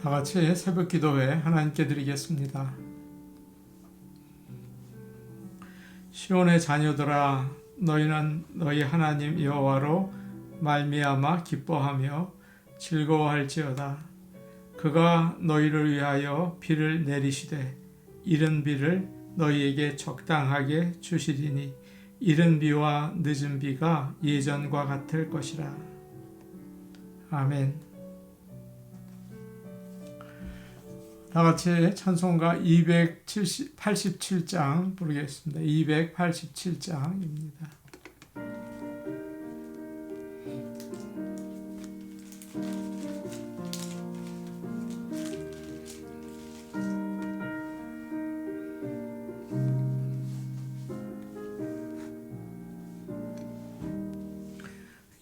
다 같이 새벽 기도회 하나님께 드리겠습니다. 시온의 자녀들아, 너희는 너희 하나님 여호와로 말미암아 기뻐하며 즐거워할지어다. 그가 너희를 위하여 비를 내리시되 이른 비를 너희에게 적당하게 주시리니 이른 비와 늦은 비가 예전과 같을 것이라. 아멘. 다같이 찬송가 287장 부르겠습니다. 287장입니다.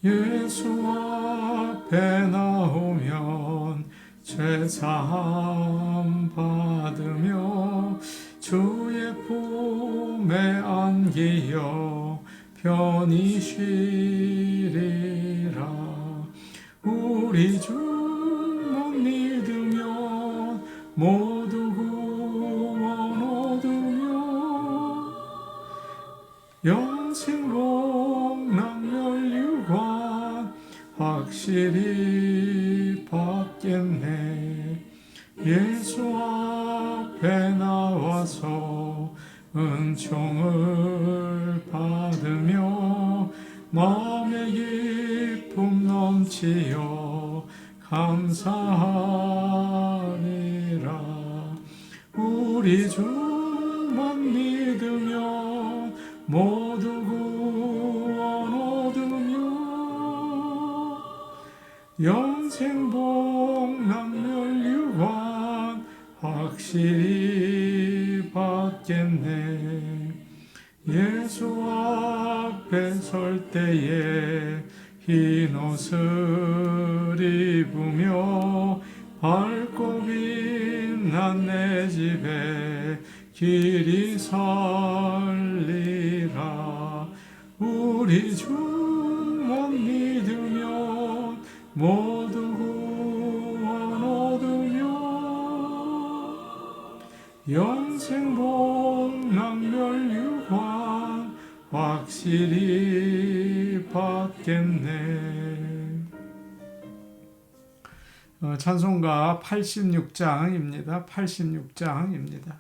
예수 앞에 나오면 죄사함 받으며 주의 품에 안기어 편히 쉬리라. 우리 주만 믿으면 모두 구원 얻으며 영생 복락 면류관 확실히 받겠네. 예수 앞에 나와서 은총을 받으며 마음의 기쁨 넘치어 감사하리라. 우리 주만 믿으면 모두 구원 얻으며 영생 복락 면류관 확실히 받겠네. 예수 앞에 설 때에 흰 옷을 입으며 밝고 빛난 내 집에 길이 살리라. 우리 주만 믿으면 모두 구원 얻으며 영생 복락 면류관 확실히 받겠네. 찬송가 86장입니다. 86장입니다.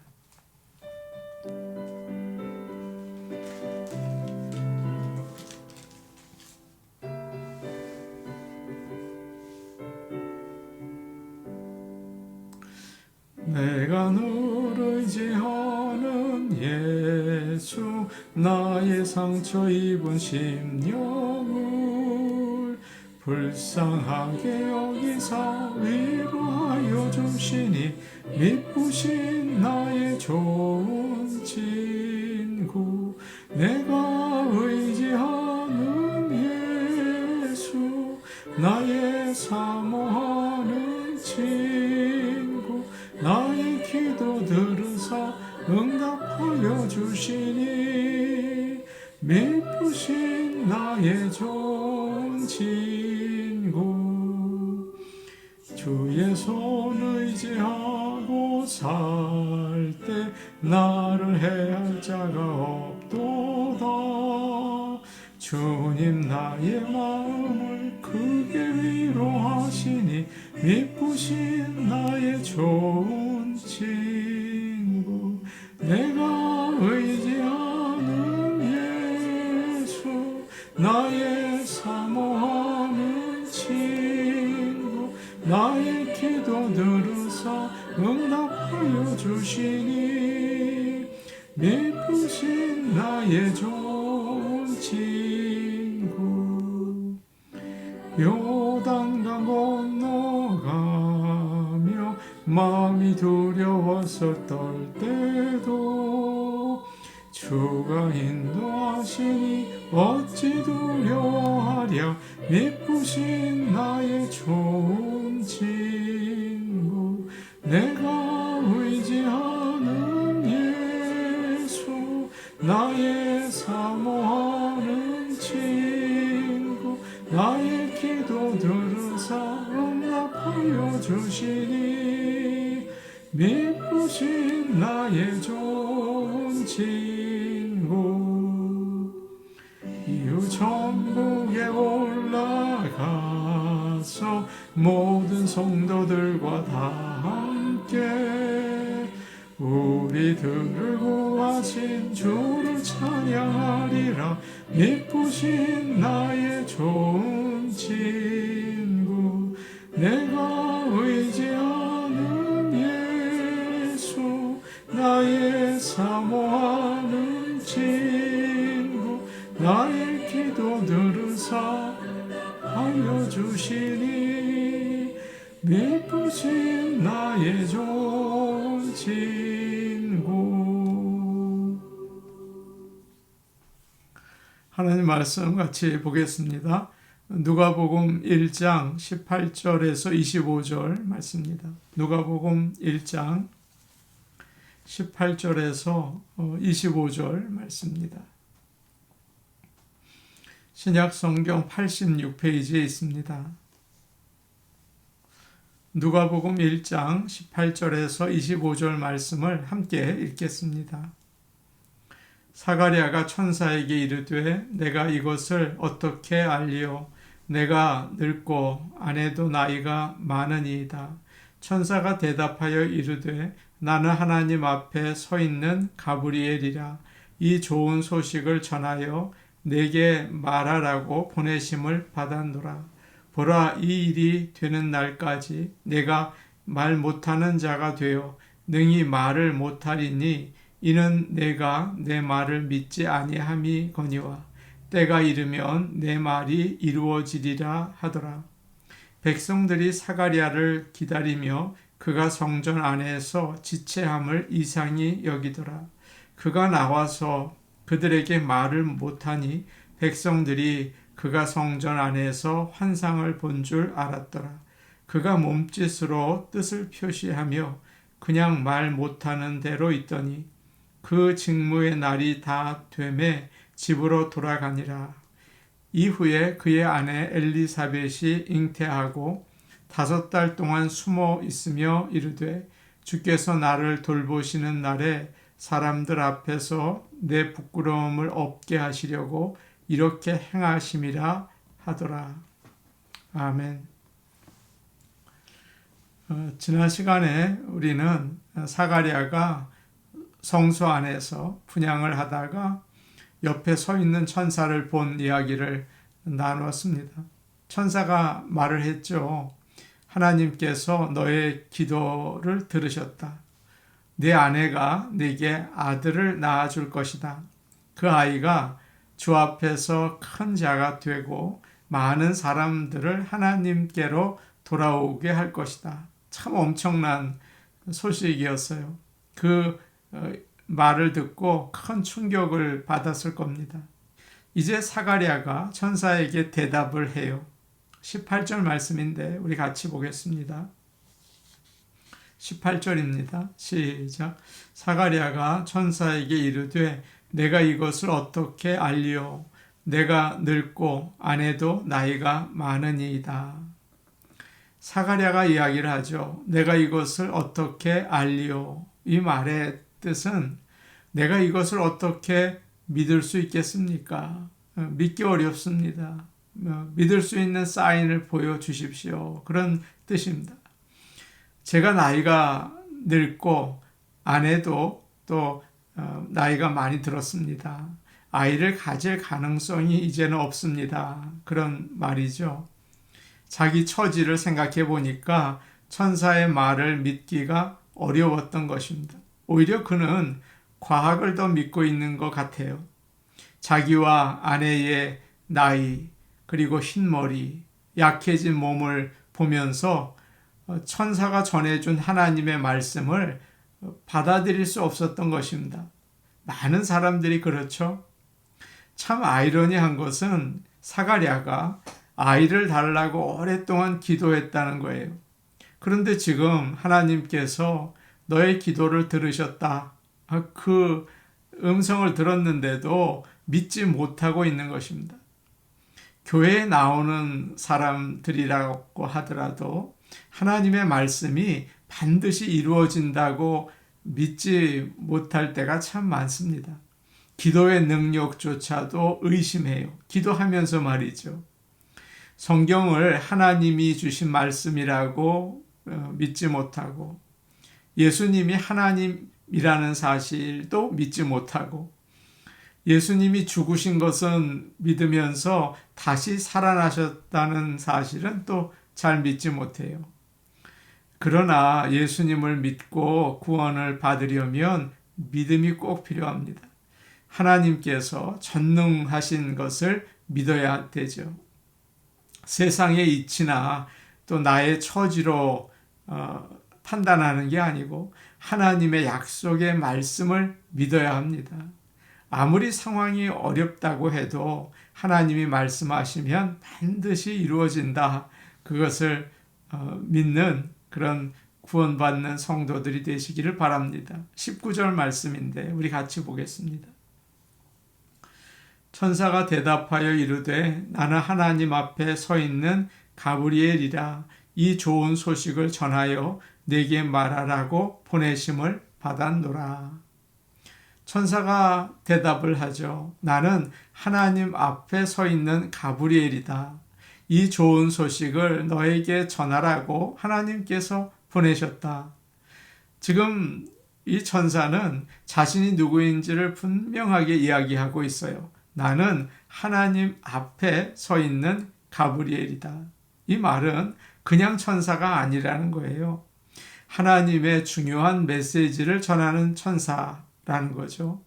내가 너를 의지하는 예수, 나의 상처 입은 심령을 불쌍하게 여기사 위로하여 주시니 미쁘신 나의 좋은 친구. 내가 의지하는 예수, 나의 사모하는 친구. 나의 기도 들으사 응답하여 주시니 미쁘신 나의 좋은 친구. 주의 손 의지하고 살 때 나를 해할 자가 없도다. 주님 나의 마음을 크게 위로하시니 미쁘신 나의 좋은 친구. 내가 의지하는 예수, 나의 사모하는 친구. 나의 기도 들으사 응답하여 주시니 미쁘신 나의 좋은 친구. 요단강 건너가며 마음이 두려워서 떨 때도 주가 인도하시니 어찌 두려워하랴. 미쁘신 나의 좋은 친구. 내가 의지하는 예수, 나의 사모하는 친구. 나의 기도 들으사 응답하시니 하여 주시니 미쁘신 나의 좋은 친구 이후 천국에 올라가서 모든 성도들과 다 함께 우리들을 구하신 주를 찬양하리라. 미쁘신 나의 좋은 친구 내가 의지하는 예수 나의 사모하는 친구 나의 기도 들으사 하여 주시니 미쁘신 나의 좋은 친구. 하나님 말씀 같이 보겠습니다. 누가복음 1장 18절에서 25절 말씀입니다. 누가복음 1장 18절에서 25절 말씀입니다. 신약 성경 86페이지에 있습니다. 누가복음 1장 18절에서 25절 말씀을 함께 읽겠습니다. 사가랴가 천사에게 이르되 내가 이것을 어떻게 알리오? 내가 늙고 아내도 나이가 많으니이다. 천사가 대답하여 이르되 나는 하나님 앞에 서 있는 가브리엘이라. 이 좋은 소식을 전하여 내게 말하라고 보내심을 받았노라. 보라, 이 일이 되는 날까지 내가 말 못하는 자가 되어 능히 말을 못하리니 이는 내가 내 말을 믿지 아니함이거니와 때가 이르면 내 말이 이루어지리라 하더라. 백성들이 사가랴를 기다리며 그가 성전 안에서 지체함을 이상히 여기더라. 그가 나와서 그들에게 말을 못하니 백성들이 그가 성전 안에서 환상을 본 줄 알았더라. 그가 몸짓으로 뜻을 표시하며 그냥 말 못하는 대로 있더니 그 직무의 날이 다 되매 집으로 돌아가니라. 이후에 그의 아내 엘리사벳이 잉태하고 5달 동안 숨어 있으며 이르되 주께서 나를 돌보시는 날에 사람들 앞에서 내 부끄러움을 없게 하시려고 이렇게 행하심이라 하더라. 아멘. 지난 시간에 우리는 사가랴가 성소 안에서 분향을 하다가 옆에 서 있는 천사를 본 이야기를 나누었습니다. 천사가 말을 했죠. 하나님께서 너의 기도를 들으셨다. 내 아내가 네게 아들을 낳아줄 것이다. 그 아이가 주 앞에서 큰 자가 되고 많은 사람들을 하나님께로 돌아오게 할 것이다. 참 엄청난 소식이었어요. 그 말을 듣고 큰 충격을 받았을 겁니다. 이제 사가랴가 천사에게 대답을 해요. 18절 말씀인데 우리 같이 보겠습니다. 18절입니다. 시작. 사가랴가 천사에게 이르되 내가 이것을 어떻게 알리오? 내가 늙고 아내도 나이가 많으니이다. 사가랴가 이야기를 하죠. 내가 이것을 어떻게 알리오? 이 말의 뜻은 내가 이것을 어떻게 믿을 수 있겠습니까? 믿기 어렵습니다. 믿을 수 있는 사인을 보여주십시오. 그런 뜻입니다. 제가 나이가 늙고 아내도 또 나이가 많이 들었습니다. 아이를 가질 가능성이 이제는 없습니다. 그런 말이죠. 자기 처지를 생각해 보니까 천사의 말을 믿기가 어려웠던 것입니다. 오히려 그는 과학을 더 믿고 있는 것 같아요. 자기와 아내의 나이, 그리고 흰머리, 약해진 몸을 보면서 천사가 전해준 하나님의 말씀을 받아들일 수 없었던 것입니다. 많은 사람들이 그렇죠. 참 아이러니한 것은 사가랴가 아이를 달라고 오랫동안 기도했다는 거예요. 그런데 지금 하나님께서 너의 기도를 들으셨다. 그 음성을 들었는데도 믿지 못하고 있는 것입니다. 교회에 나오는 사람들이라고 하더라도 하나님의 말씀이 반드시 이루어진다고 믿지 못할 때가 참 많습니다. 기도의 능력조차도 의심해요. 기도하면서 말이죠. 성경을 하나님이 주신 말씀이라고 믿지 못하고 예수님이 하나님이라는 사실도 믿지 못하고 예수님이 죽으신 것은 믿으면서 다시 살아나셨다는 사실은 또 잘 믿지 못해요. 그러나 예수님을 믿고 구원을 받으려면 믿음이 꼭 필요합니다. 하나님께서 전능하신 것을 믿어야 되죠. 세상의 이치나 또 나의 처지로 판단하는 게 아니고 하나님의 약속의 말씀을 믿어야 합니다. 아무리 상황이 어렵다고 해도 하나님이 말씀하시면 반드시 이루어진다. 그것을 믿는 그런 구원받는 성도들이 되시기를 바랍니다. 19절 말씀인데 우리 같이 보겠습니다. 천사가 대답하여 이르되 나는 하나님 앞에 서 있는 가브리엘이라. 이 좋은 소식을 전하여 내게 말하라고 보내심을 받았노라. 천사가 대답을 하죠. 나는 하나님 앞에 서 있는 가브리엘이다. 이 좋은 소식을 너에게 전하라고 하나님께서 보내셨다. 지금 이 천사는 자신이 누구인지를 분명하게 이야기하고 있어요. 나는 하나님 앞에 서 있는 가브리엘이다. 이 말은 그냥 천사가 아니라는 거예요. 하나님의 중요한 메시지를 전하는 천사라는 거죠.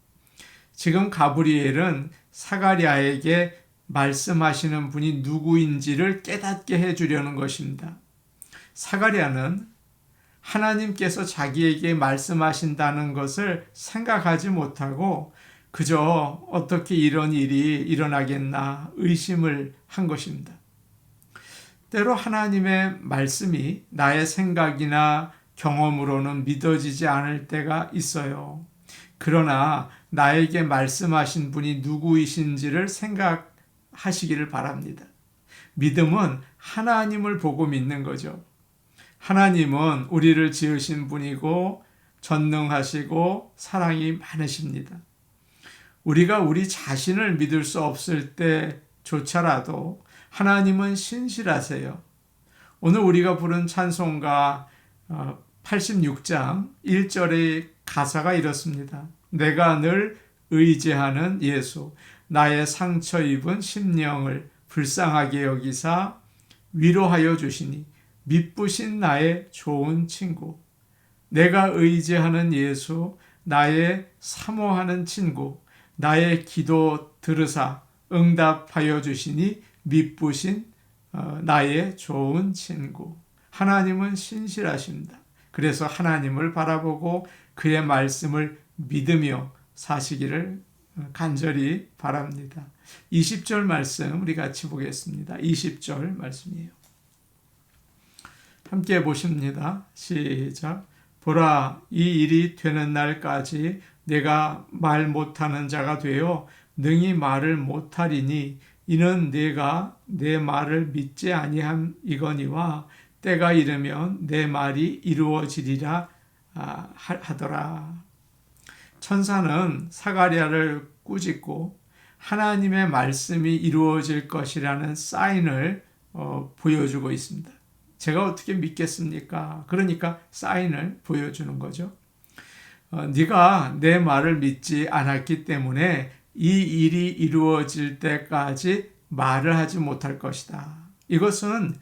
지금 가브리엘은 사가랴에게 말씀하시는 분이 누구인지를 깨닫게 해주려는 것입니다. 사가랴는 하나님께서 자기에게 말씀하신다는 것을 생각하지 못하고 그저 어떻게 이런 일이 일어나겠나 의심을 한 것입니다. 때로 하나님의 말씀이 나의 생각이나 경험으로는 믿어지지 않을 때가 있어요. 그러나 나에게 말씀하신 분이 누구이신지를 생각하시기를 바랍니다. 믿음은 하나님을 보고 믿는 거죠. 하나님은 우리를 지으신 분이고 전능하시고 사랑이 많으십니다. 우리가 우리 자신을 믿을 수 없을 때조차라도 하나님은 신실하세요. 오늘 우리가 부른 찬송가 86장 1절의 가사가 이렇습니다. 내가 늘 의지하는 예수, 나의 상처 입은 심령을 불쌍하게 여기사 위로하여 주시니 미쁘신 나의 좋은 친구. 내가 의지하는 예수, 나의 사모하는 친구, 나의 기도 들으사 응답하여 주시니 미쁘신 나의 좋은 친구. 하나님은 신실하십니다. 그래서 하나님을 바라보고 그의 말씀을 믿으며 사시기를 간절히 바랍니다. 20절 말씀 우리 같이 보겠습니다. 20절 말씀이에요. 함께 보십니다. 시작. 보라, 이 일이 되는 날까지 내가 말 못하는 자가 되어 능히 말을 못하리니 이는 내가 내 말을 믿지 아니함이거니와 때가 이르면 내 말이 이루어지리라 하더라. 천사는 사가랴를 꾸짖고 하나님의 말씀이 이루어질 것이라는 사인을 보여주고 있습니다. 제가 어떻게 믿겠습니까? 그러니까 사인을 보여주는 거죠. 네가 내 말을 믿지 않았기 때문에 이 일이 이루어질 때까지 말을 하지 못할 것이다. 이것은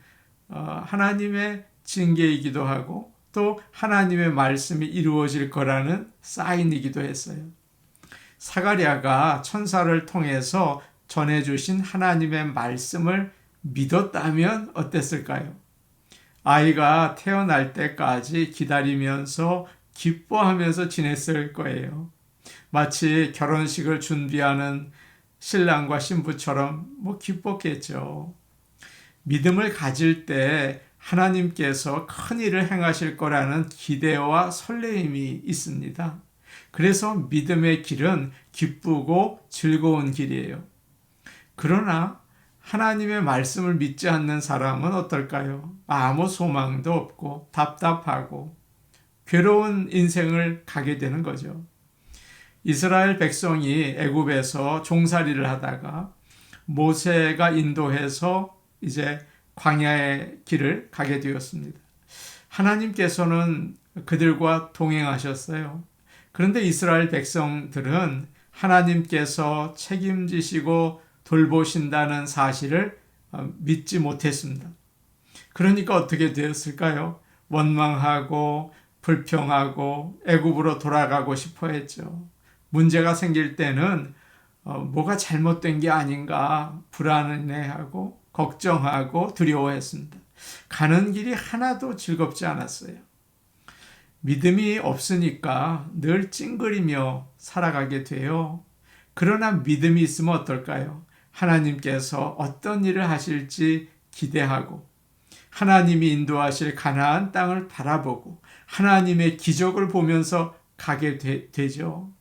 하나님의 징계이기도 하고 또 하나님의 말씀이 이루어질 거라는 사인이기도 했어요. 사가랴가 천사를 통해서 전해주신 하나님의 말씀을 믿었다면 어땠을까요? 아이가 태어날 때까지 기다리면서 기뻐하면서 지냈을 거예요. 마치 결혼식을 준비하는 신랑과 신부처럼 기뻤겠죠. 믿음을 가질 때 하나님께서 큰 일을 행하실 거라는 기대와 설레임이 있습니다. 그래서 믿음의 길은 기쁘고 즐거운 길이에요. 그러나 하나님의 말씀을 믿지 않는 사람은 어떨까요? 아무 소망도 없고 답답하고 괴로운 인생을 가게 되는 거죠. 이스라엘 백성이 애굽에서 종살이를 하다가 모세가 인도해서 이제 광야의 길을 가게 되었습니다. 하나님께서는 그들과 동행하셨어요. 그런데 이스라엘 백성들은 하나님께서 책임지시고 돌보신다는 사실을 믿지 못했습니다. 그러니까 어떻게 되었을까요? 원망하고 불평하고 애굽으로 돌아가고 싶어 했죠. 문제가 생길 때는 뭐가 잘못된 게 아닌가 불안해하고 걱정하고 두려워했습니다. 가는 길이 하나도 즐겁지 않았어요. 믿음이 없으니까 늘 찡그리며 살아가게 돼요. 그러나 믿음이 있으면 어떨까요? 하나님께서 어떤 일을 하실지 기대하고 하나님이 인도하실 가나안 땅을 바라보고 하나님의 기적을 보면서 가게 되죠.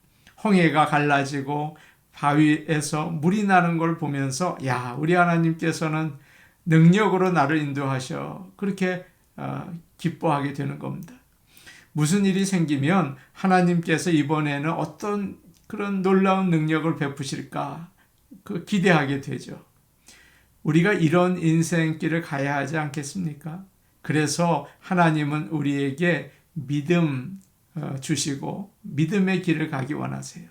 홍해가 갈라지고 바위에서 물이 나는 걸 보면서 야, 우리 하나님께서는 능력으로 나를 인도하셔. 그렇게 기뻐하게 되는 겁니다. 무슨 일이 생기면 하나님께서 이번에는 어떤 그런 놀라운 능력을 베푸실까 기대하게 되죠. 우리가 이런 인생길을 가야 하지 않겠습니까? 그래서 하나님은 우리에게 믿음 주시고 믿음의 길을 가기 원하세요.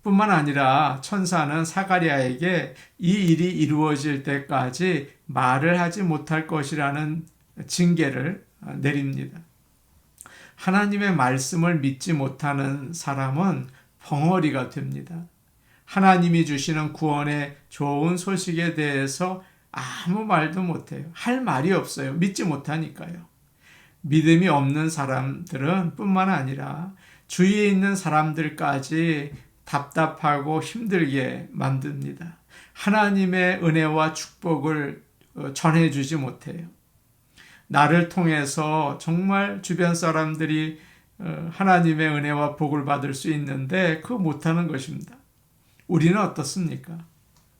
뿐만 아니라 천사는 사가랴에게 이 일이 이루어질 때까지 말을 하지 못할 것이라는 징계를 내립니다. 하나님의 말씀을 믿지 못하는 사람은 벙어리가 됩니다. 하나님이 주시는 구원의 좋은 소식에 대해서 아무 말도 못해요. 할 말이 없어요. 믿지 못하니까요. 믿음이 없는 사람들은 뿐만 아니라 주위에 있는 사람들까지 답답하고 힘들게 만듭니다. 하나님의 은혜와 축복을 전해주지 못해요. 나를 통해서 정말 주변 사람들이 하나님의 은혜와 복을 받을 수 있는데 그거 못하는 것입니다. 우리는 어떻습니까?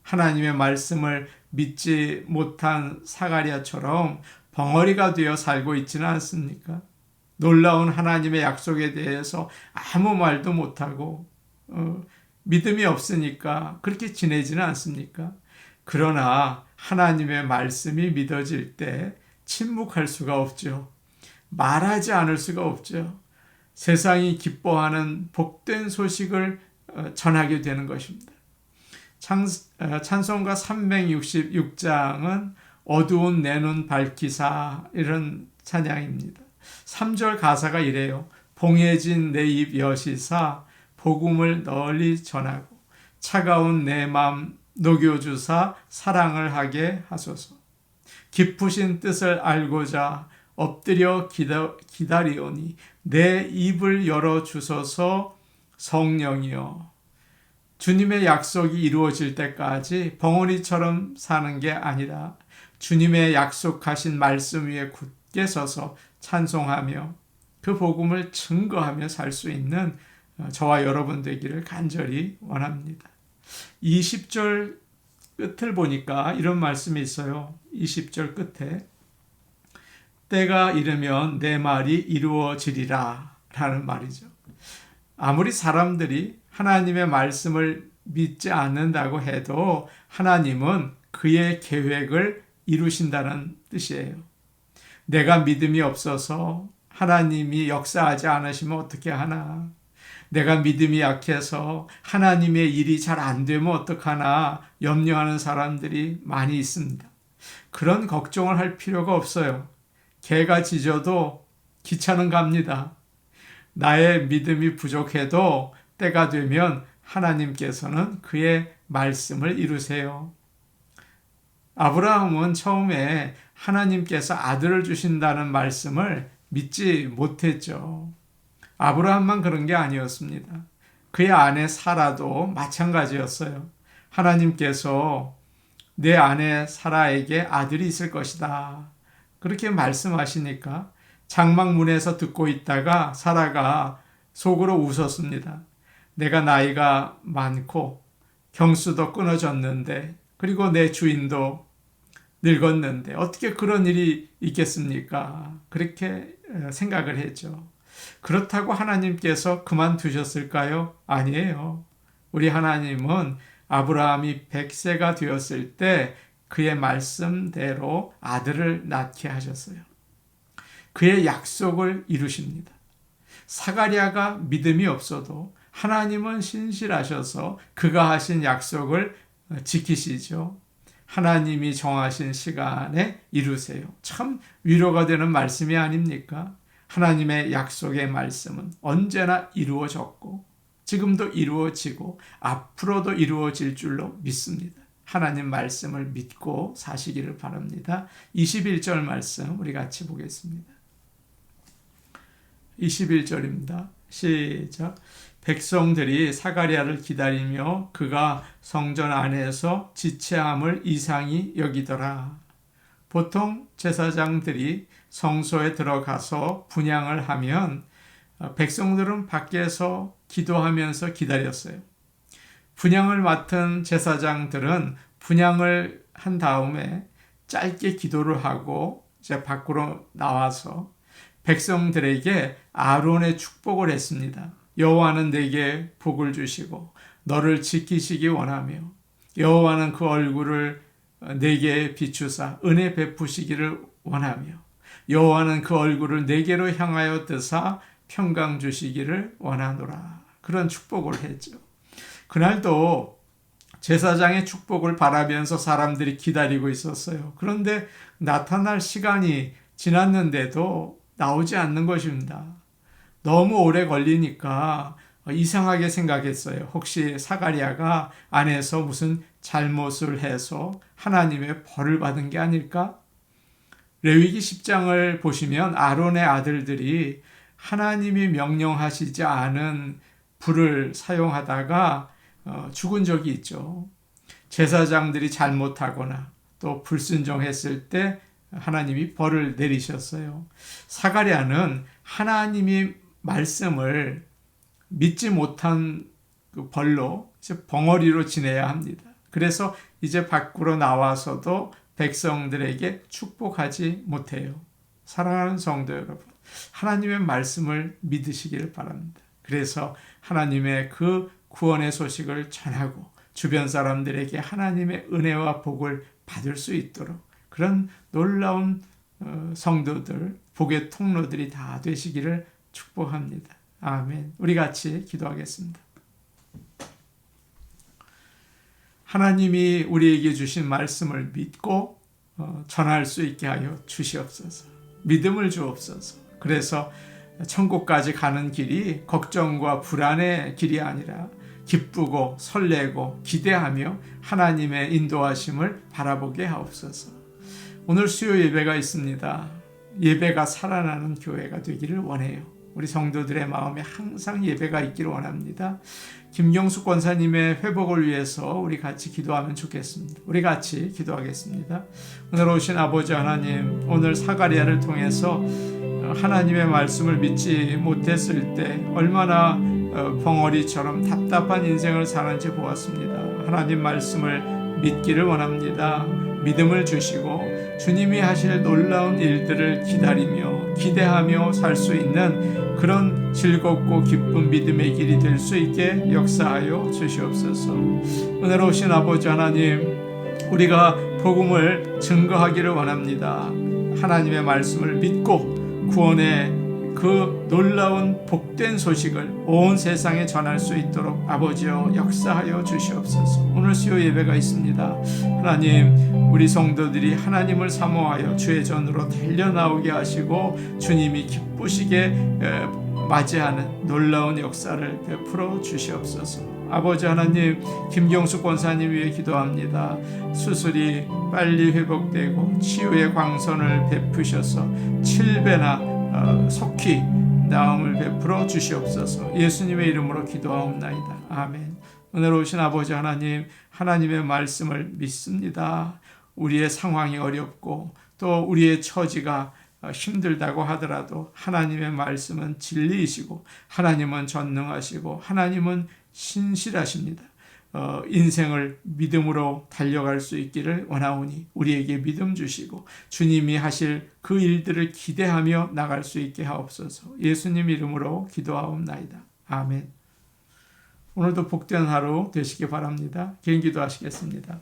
하나님의 말씀을 믿지 못한 사가랴처럼 벙어리가 되어 살고 있지는 않습니까? 놀라운 하나님의 약속에 대해서 아무 말도 못하고 믿음이 없으니까 그렇게 지내지는 않습니까? 그러나 하나님의 말씀이 믿어질 때 침묵할 수가 없죠. 말하지 않을 수가 없죠. 세상이 기뻐하는 복된 소식을 전하게 되는 것입니다. 찬송가 366장은 어두운 내 눈 밝히사 이런 찬양입니다. 3절 가사가 이래요. 봉해진 내 입 여시사 복음을 널리 전하고 차가운 내 맘 녹여주사 사랑을 하게 하소서. 깊으신 뜻을 알고자 엎드려 기다리오니 내 입을 열어주소서. 성령이여, 주님의 약속이 이루어질 때까지 벙어리처럼 사는 게 아니라 주님의 약속하신 말씀 위에 굳게 서서 찬송하며 그 복음을 증거하며 살 수 있는 저와 여러분 되기를 간절히 원합니다. 20절 끝을 보니까 이런 말씀이 있어요. 20절 끝에 때가 이르면 내 말이 이루어지리라 라는 말이죠. 아무리 사람들이 하나님의 말씀을 믿지 않는다고 해도 하나님은 그의 계획을 이루신다는 뜻이에요. 내가 믿음이 없어서 하나님이 역사하지 않으시면 어떻게 하나? 내가 믿음이 약해서 하나님의 일이 잘 안 되면 어떡하나 염려하는 사람들이 많이 있습니다. 그런 걱정을 할 필요가 없어요. 개가 짖어도 기차는 갑니다. 나의 믿음이 부족해도 때가 되면 하나님께서는 그의 말씀을 이루세요. 아브라함은 처음에 하나님께서 아들을 주신다는 말씀을 믿지 못했죠. 아브라함만 그런 게 아니었습니다. 그의 아내 사라도 마찬가지였어요. 하나님께서 내 아내 사라에게 아들이 있을 것이다. 그렇게 말씀하시니까 장막문에서 듣고 있다가 사라가 속으로 웃었습니다. 내가 나이가 많고 경수도 끊어졌는데 그리고 내 주인도 늙었는데 어떻게 그런 일이 있겠습니까? 그렇게 생각을 했죠. 그렇다고 하나님께서 그만두셨을까요? 아니에요. 우리 하나님은 아브라함이 100세가 되었을 때 그의 말씀대로 아들을 낳게 하셨어요. 그의 약속을 이루십니다. 사가랴가 믿음이 없어도 하나님은 신실하셔서 그가 하신 약속을 지키시죠. 하나님이 정하신 시간에 이루세요. 참 위로가 되는 말씀이 아닙니까? 하나님의 약속의 말씀은 언제나 이루어졌고 지금도 이루어지고 앞으로도 이루어질 줄로 믿습니다. 하나님 말씀을 믿고 사시기를 바랍니다. 21절 말씀 우리 같이 보겠습니다. 21절입니다. 시작. 백성들이 사가랴를 기다리며 그가 성전 안에서 지체함을 이상히 여기더라. 보통 제사장들이 성소에 들어가서 분향을 하면 백성들은 밖에서 기도하면서 기다렸어요. 분향을 맡은 제사장들은 분향을 한 다음에 짧게 기도를 하고 이제 밖으로 나와서 백성들에게 아론의 축복을 했습니다. 여호와는 내게 복을 주시고 너를 지키시기 원하며 여호와는 그 얼굴을 내게 비추사 은혜 베푸시기를 원하며 여호와는 그 얼굴을 내게로 향하여 뜨사 평강 주시기를 원하노라. 그런 축복을 했죠. 그날도 제사장의 축복을 바라면서 사람들이 기다리고 있었어요. 그런데 나타날 시간이 지났는데도 나오지 않는 것입니다. 너무 오래 걸리니까 이상하게 생각했어요. 혹시 사가랴가 안에서 무슨 잘못을 해서 하나님의 벌을 받은 게 아닐까? 레위기 10장을 보시면 아론의 아들들이 하나님이 명령하시지 않은 불을 사용하다가 죽은 적이 있죠. 제사장들이 잘못하거나 또 불순종했을 때 하나님이 벌을 내리셨어요. 사가랴는 하나님이 말씀을 믿지 못한 그 벌로 이제 벙어리로 지내야 합니다. 그래서 이제 밖으로 나와서도 백성들에게 축복하지 못해요. 사랑하는 성도 여러분, 하나님의 말씀을 믿으시기를 바랍니다. 그래서 하나님의 그 구원의 소식을 전하고 주변 사람들에게 하나님의 은혜와 복을 받을 수 있도록 그런 놀라운 성도들, 복의 통로들이 다 되시기를 축복합니다. 아멘. 우리 같이 기도하겠습니다. 하나님이 우리에게 주신 말씀을 믿고 전할 수 있게 하여 주시옵소서. 믿음을 주옵소서. 그래서 천국까지 가는 길이 걱정과 불안의 길이 아니라 기쁘고 설레고 기대하며 하나님의 인도하심을 바라보게 하옵소서. 오늘 수요 예배가 있습니다. 예배가 살아나는 교회가 되기를 원해요. 우리 성도들의 마음에 항상 예배가 있기를 원합니다. 김경숙 권사님의 회복을 위해서 우리 같이 기도하면 좋겠습니다. 우리 같이 기도하겠습니다. 오늘 오신 아버지 하나님, 오늘 사가랴를 통해서 하나님의 말씀을 믿지 못했을 때 얼마나 벙어리처럼 답답한 인생을 사는지 보았습니다. 하나님 말씀을 믿기를 원합니다. 믿음을 주시고 주님이 하실 놀라운 일들을 기다리며 기대하며 살 수 있는 그런 즐겁고 기쁜 믿음의 길이 될 수 있게 역사하여 주시옵소서. 오늘 오신 아버지 하나님, 우리가 복음을 증거하기를 원합니다. 하나님의 말씀을 믿고 구원의 그 놀라운 복된 소식을 온 세상에 전할 수 있도록 아버지여 역사하여 주시옵소서. 오늘 수요 예배가 있습니다. 하나님, 우리 성도들이 하나님을 사모하여 주의 전으로 달려나오게 하시고 주님이 기쁘시게 맞이하는 놀라운 역사를 베풀어 주시옵소서. 아버지 하나님, 김경숙 권사님 위해 기도합니다. 수술이 빨리 회복되고 치유의 광선을 베푸셔서 7배나 속히 나음을 베풀어 주시옵소서. 예수님의 이름으로 기도하옵나이다. 아멘. 오늘 오신 아버지 하나님, 하나님의 말씀을 믿습니다. 우리의 상황이 어렵고 또 우리의 처지가 힘들다고 하더라도 하나님의 말씀은 진리이시고 하나님은 전능하시고 하나님은 신실하십니다. 인생을 믿음으로 달려갈 수 있기를 원하오니 우리에게 믿음 주시고 주님이 하실 그 일들을 기대하며 나갈 수 있게 하옵소서. 예수님 이름으로 기도하옵나이다. 아멘. 오늘도 복된 하루 되시기 바랍니다. 개인 기도하시겠습니다.